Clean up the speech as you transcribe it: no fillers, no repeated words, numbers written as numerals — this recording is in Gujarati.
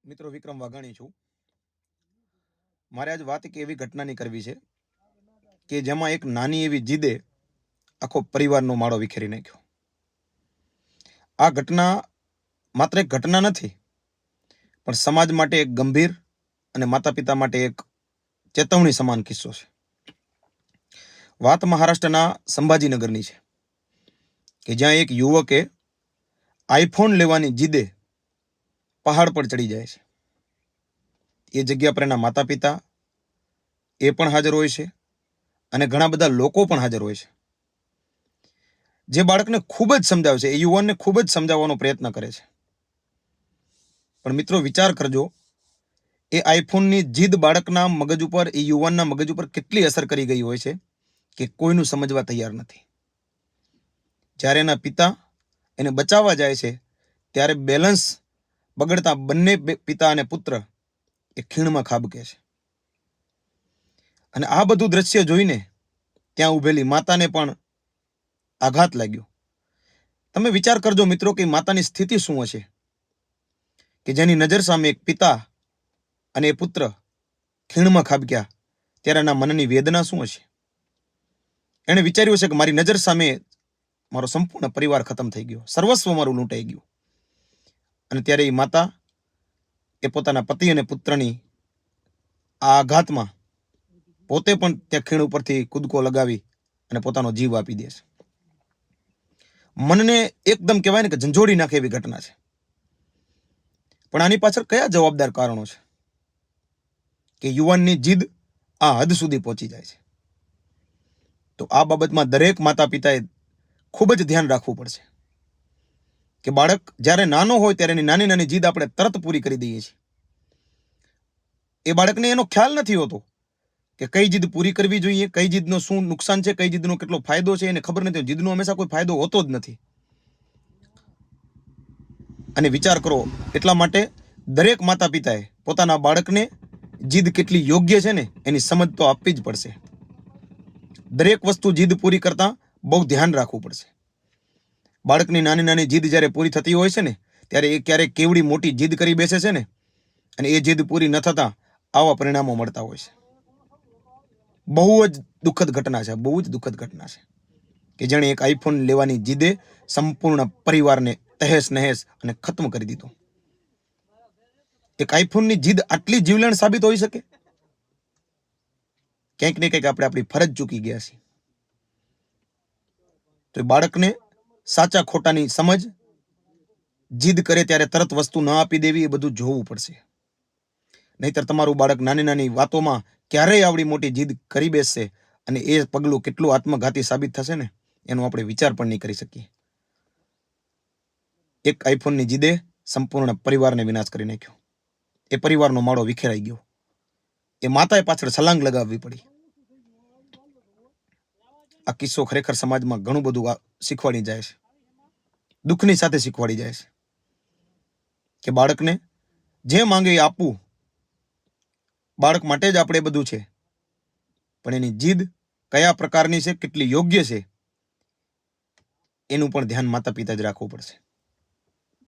મિત્રો વિક્રમ વાઘાણી છું. મારે આજ વાત એક એવી ઘટનાની કરવી છે કે જેમાં એક નાની એવી જીદે આખો પરિવારનો માળો વિખેરી નાખ્યો. આ ઘટના માત્ર એક ઘટના નથી, પણ સમાજ માટે એક ગંભીર અને માતા પિતા માટે એક ચેતવણી સમાન કિસ્સો છે. વાત મહારાષ્ટ્રના સંભાજીનગરની છે કે જ્યાં એક યુવકે આઈફોન લેવાની જીદે પહાડ પર ચડી જાય છે. એ જગ્યા પર એના માતા પિતા એ પણ હાજર હોય છે અને ઘણા બધા લોકો પણ હાજર હોય છે. જે બાળકને ખૂબ જ સમજાવે છે, એ યુવાનને ખૂબ જ સમજાવવાનો પ્રયત્ન કરે છે. પણ મિત્રો વિચાર કરજો, એ આઈફોનની જીદ બાળકના મગજ ઉપર, એ યુવાનના મગજ ઉપર કેટલી અસર કરી ગઈ હોય છે કે કોઈનું સમજવા તૈયાર નથી. જ્યારે એના પિતા એને બચાવવા જાય છે ત્યારે બેલેન્સ બગડતા બંને પિતા અને પુત્ર એ ખીણમાં ખાબકે છે. અને આ બધું દ્રશ્ય જોઈને ત્યાં ઉભેલી માતાને પણ આઘાત લાગ્યો. તમે વિચાર કરજો મિત્રો કે માતાની સ્થિતિ શું હશે કે જેની નજર સામે એક પિતા અને એ પુત્ર ખીણમાં ખાબક્યા, ત્યારે એના મનની વેદના શું હશે? એણે વિચાર્યું છે કે મારી નજર સામે મારો સંપૂર્ણ પરિવાર ખતમ થઈ ગયો, સર્વસ્વ મારું લૂંટાઈ ગયું. અને ત્યારે એ માતા એ પોતાના પતિ અને પુત્રની આ આઘાતમાં પોતે પણ ત્યાં ખીણ ઉપરથી કૂદકો લગાવી અને પોતાનો જીવ આપી દે છે. મનને એકદમ કહેવાય ને કે ઝંઝોડી નાખે એવી ઘટના છે. પણ આની પાછળ કયા જવાબદાર કારણો છે કે યુવાનની જીદ આ હદ સુધી પહોંચી જાય છે? તો આ બાબતમાં દરેક માતા પિતાએ ખૂબ જ ધ્યાન રાખવું પડશે કે બાળક જ્યારે નાનો હોય ત્યારે એની નાની નાની જીદ આપણે તરત પૂરી કરી દઈએ છીએ. એ બાળકને એનો ખ્યાલ નથી હોતો કે કઈ જીદ પૂરી કરવી જોઈએ, કઈ જીદનો શું નુકસાન છે, કઈ જીદનો કેટલો ફાયદો છે, એને ખબર નથી. જીદનો હંમેશા કોઈ ફાયદો હોતો જ નથી. અને વિચાર કરો, એટલા માટે દરેક માતા પિતાએ પોતાના બાળકને જીદ કેટલી યોગ્ય છે ને એની સમજ તો આપવી જ પડશે. દરેક વસ્તુ જીદ પૂરી કરતા બહુ ધ્યાન રાખવું પડશે. બાળકની નાની નાની જીદ જ્યારે પૂરી થતી હોય છે ને, ત્યારે એ ક્યારેક કેવડી મોટી જીદ કરી બેસે છે ને, અને એ જીદ પૂરી ન થતા આવા પરિણામો મળતા હોય છે. બહુ જ દુઃખદ ઘટના છે, બહુ જ દુઃખદ ઘટના છે કે જેણે એક આઈફોન લેવાની જીદે સંપૂર્ણ પરિવારને તહેસ નહેસ અને ખત્મ કરી દીધો. એક આઈફોનની જીદ આટલી જીવલેણ સાબિત હોઈ શકે? ક્યાંક ને ક્યાંક આપણે આપણી ફરજ ચૂકી ગયા છીએ. તો એ બાળકને સાચા ખોટાની સમજ, જીદ કરે ત્યારે તરત વસ્તુ ન આપી દેવી, એ બધું જોવું પડશે. નહીતર તમારું બાળક નાની નાની વાતોમાં ક્યારેય આવડી મોટી જીદ કરી બેસશે અને એ પગલું કેટલું આત્મઘાતી સાબિત થશે ને એનો આપણે વિચાર પણ નહીં કરી શકીએ. એક આઈફોનની જીદે સંપૂર્ણ પરિવારને વિનાશ કરી નાખ્યો. એ પરિવારનો માળો વિખેરાઈ ગયો. એ માતાએ પાછળ છલાંગ લગાવવી પડી. આ કિસ્સો ખરેખર સમાજમાં ઘણું બધું શીખવાડી જાય છે, દુઃખની સાથે શીખવાડી જાય છે કે બાળકને જે માંગે એ આપવું. બાળક માટે જ આપણે બધું છે, પણ એની જીદ કયા પ્રકારની છે, કેટલી યોગ્ય છે, એનું પણ ધ્યાન માતા પિતા જ રાખવું પડશે.